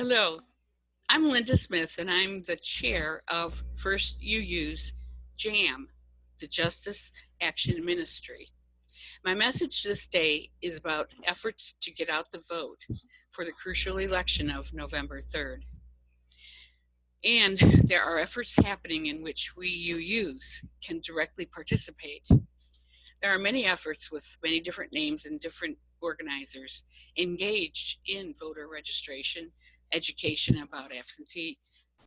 Hello, I'm Lynda Smith, and I'm the chair of First UU's JAM, the Justice Action Ministry. My message this day is about efforts to get out the vote for the crucial election of November 3rd. And there are efforts happening in which we UUs can directly participate. There are many efforts with many different names and different organizers engaged in voter registration, education about absentee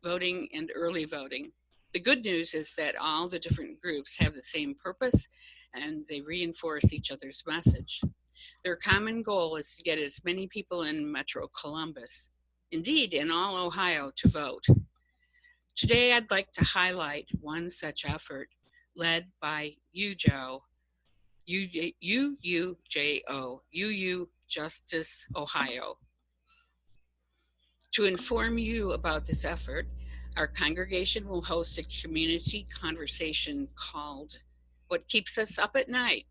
voting, and early voting. The good news is that all the different groups have the same purpose and they reinforce each other's message. Their common goal is to get as many people in Metro Columbus, indeed in all Ohio, to vote. Today I'd like to highlight one such effort led by UJO, UUJO, UU Justice Ohio. To inform you about this effort, our congregation will host a community conversation called What Keeps Us Up at Night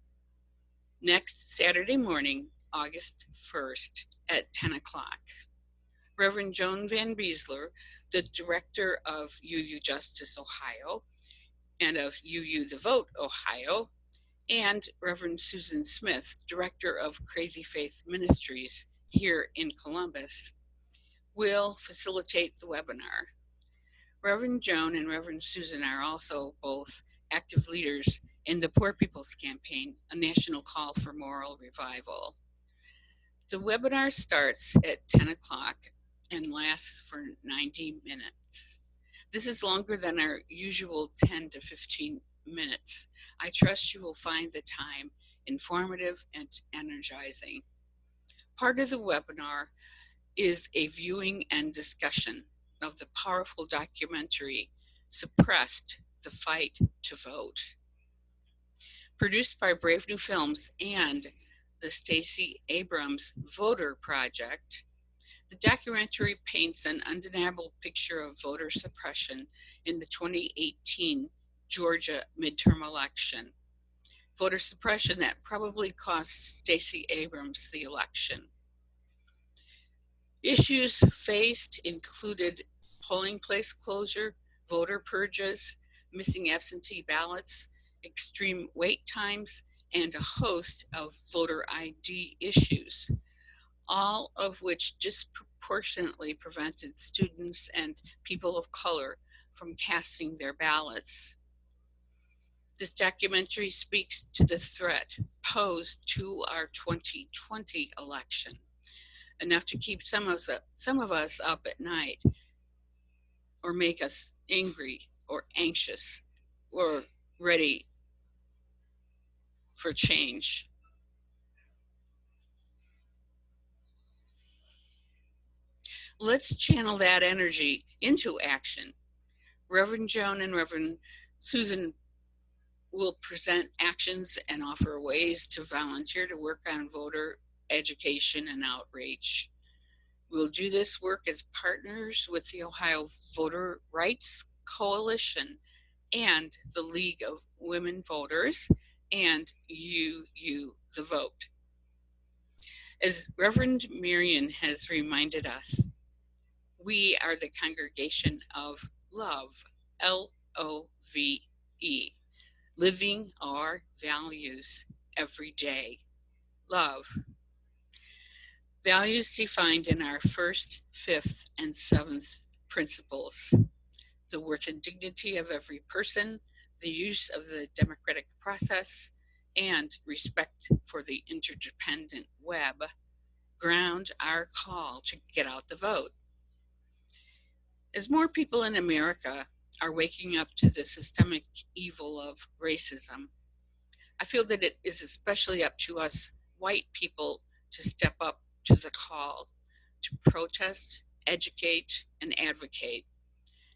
next Saturday morning, August 1st at 10 o'clock. Reverend Joan Van Beesler, the director of UU Justice Ohio and of UU The Vote Ohio, and Reverend Susan Smith, director of Crazy Faith Ministries here in Columbus, will facilitate the webinar. Reverend Joan and Reverend Susan are also both active leaders in the Poor People's Campaign, a national call for moral revival. The webinar starts at 10 o'clock and lasts for 90 minutes. This is longer than our usual 10 to 15 minutes. I trust you will find the time informative and energizing. Part of the webinar is a viewing and discussion of the powerful documentary Suppressed: The Fight to Vote. Produced by Brave New Films and the Stacey Abrams Voter Project, the documentary paints an undeniable picture of voter suppression in the 2018 Georgia midterm election. Voter suppression that probably cost Stacey Abrams the election. Issues faced included polling place closure, voter purges, missing absentee ballots, extreme wait times, and a host of voter ID issues, all of which disproportionately prevented students and people of color from casting their ballots. This documentary speaks to the threat posed to our 2020 election, enough to keep some of us up at night, or make us angry or anxious or ready for change. Let's channel that energy into action. Reverend Joan and Reverend Susan will present actions and offer ways to volunteer to work on voter education and outreach. We'll do this work as partners with the Ohio Voter Rights Coalition and the League of Women Voters and UU The Vote. As Reverend Marion has reminded us, we are the congregation of love, L-O-V-E, living our values every day. Love. Values defined in our first, fifth, and seventh principles: the worth and dignity of every person, the use of the democratic process, and respect for the interdependent web ground our call to get out the vote. As more people in America are waking up to the systemic evil of racism, I feel that it is especially up to us white people to step up to the call to protest, educate, and advocate,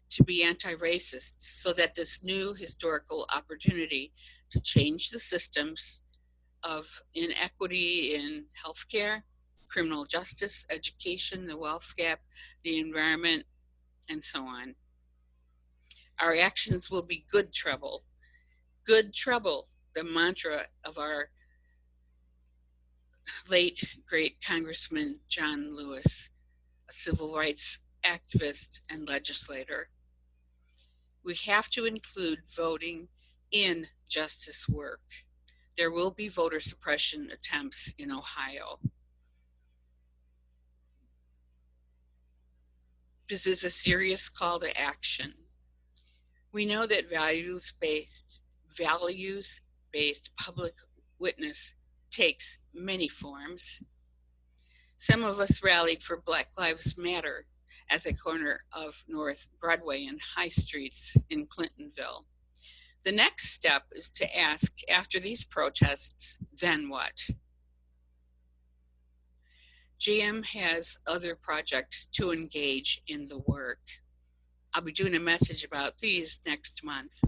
to be anti-racist, so that this new historical opportunity to change the systems of inequity in healthcare, criminal justice, education, the wealth gap, the environment, and so on. Our actions will be good trouble. Good trouble, the mantra of our late great Congressman John Lewis, a civil rights activist and legislator. We have to include voting in justice work. There will be voter suppression attempts in Ohio. This is a serious call to action. We know that values-based public witness takes many forms. Some of us rallied for Black Lives Matter at the corner of North Broadway and High Streets in Clintonville. The next step is to ask, after these protests, then what? GM has other projects to engage in the work. I'll be doing a message about these next month.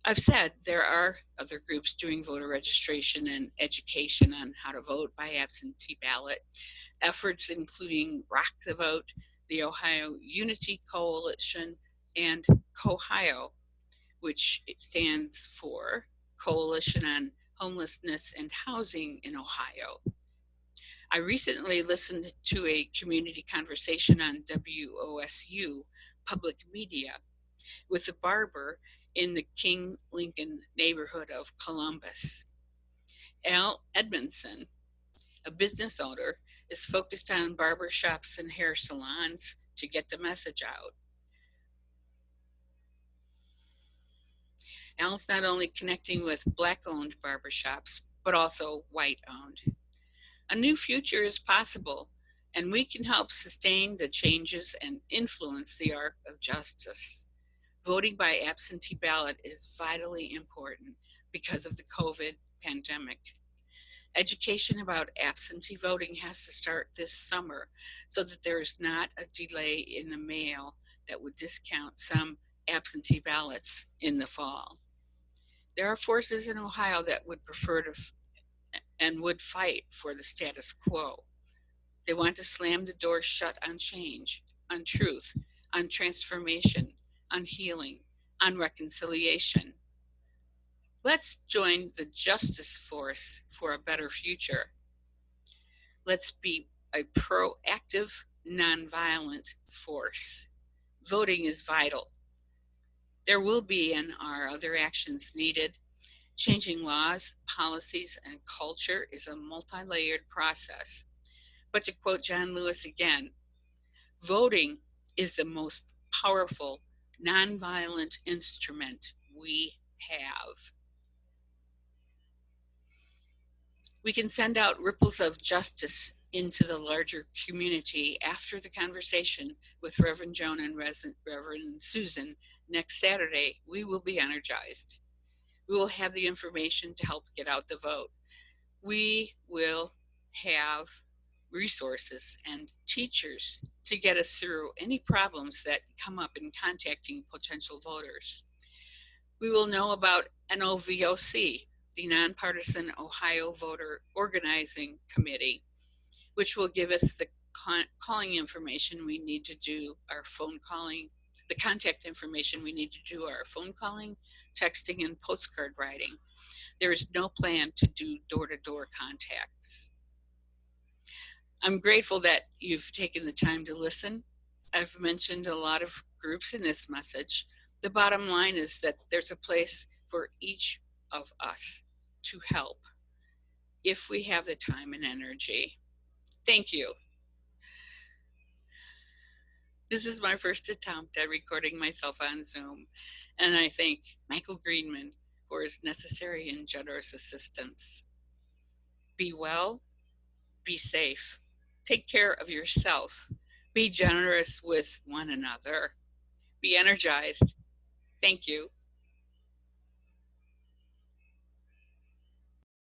I've said there are other groups doing voter registration and education on how to vote by absentee ballot. Efforts including Rock the Vote, the Ohio Unity Coalition, and COHIO, which stands for Coalition on Homelessness and Housing in Ohio. I recently listened to a community conversation on WOSU public media with a barber in the King Lincoln neighborhood of Columbus. Al Edmondson, a business owner, is focused on barber shops and hair salons to get the message out. Al's not only connecting with Black-owned barbershops, but also white-owned. A new future is possible, and we can help sustain the changes and influence the arc of justice. Voting by absentee ballot is vitally important because of the COVID pandemic. Education about absentee voting has to start this summer so that there is not a delay in the mail that would discount some absentee ballots in the fall. There are forces in Ohio that would prefer to and would fight for the status quo. They want to slam the door shut on change, on truth, on transformation, on healing, on reconciliation. Let's join the justice force for a better future. Let's be a proactive, nonviolent force. Voting is vital. There will be and are other actions needed. Changing laws, policies, and culture is a multi-layered process. But to quote John Lewis again, voting is the most powerful, nonviolent instrument we have. We can send out ripples of justice into the larger community after the conversation with Reverend Joan and Reverend Susan next Saturday. We will be energized. We will have the information to help get out the vote. We will have resources and teachers to get us through any problems that come up in contacting potential voters. We will know about NOVOC, the Nonpartisan Ohio Voter Organizing Committee, which will give us the calling information we need to do our phone calling, the contact information we need to do our phone calling, texting, and postcard writing. There is no plan to do door-to-door contacts. I'm grateful that you've taken the time to listen. I've mentioned a lot of groups in this message. The bottom line is that there's a place for each of us to help if we have the time and energy. Thank you. This is my first attempt at recording myself on Zoom, and I thank Michael Greenman for his necessary and generous assistance. Be well, be safe, take care of yourself, be generous with one another, be energized. Thank you.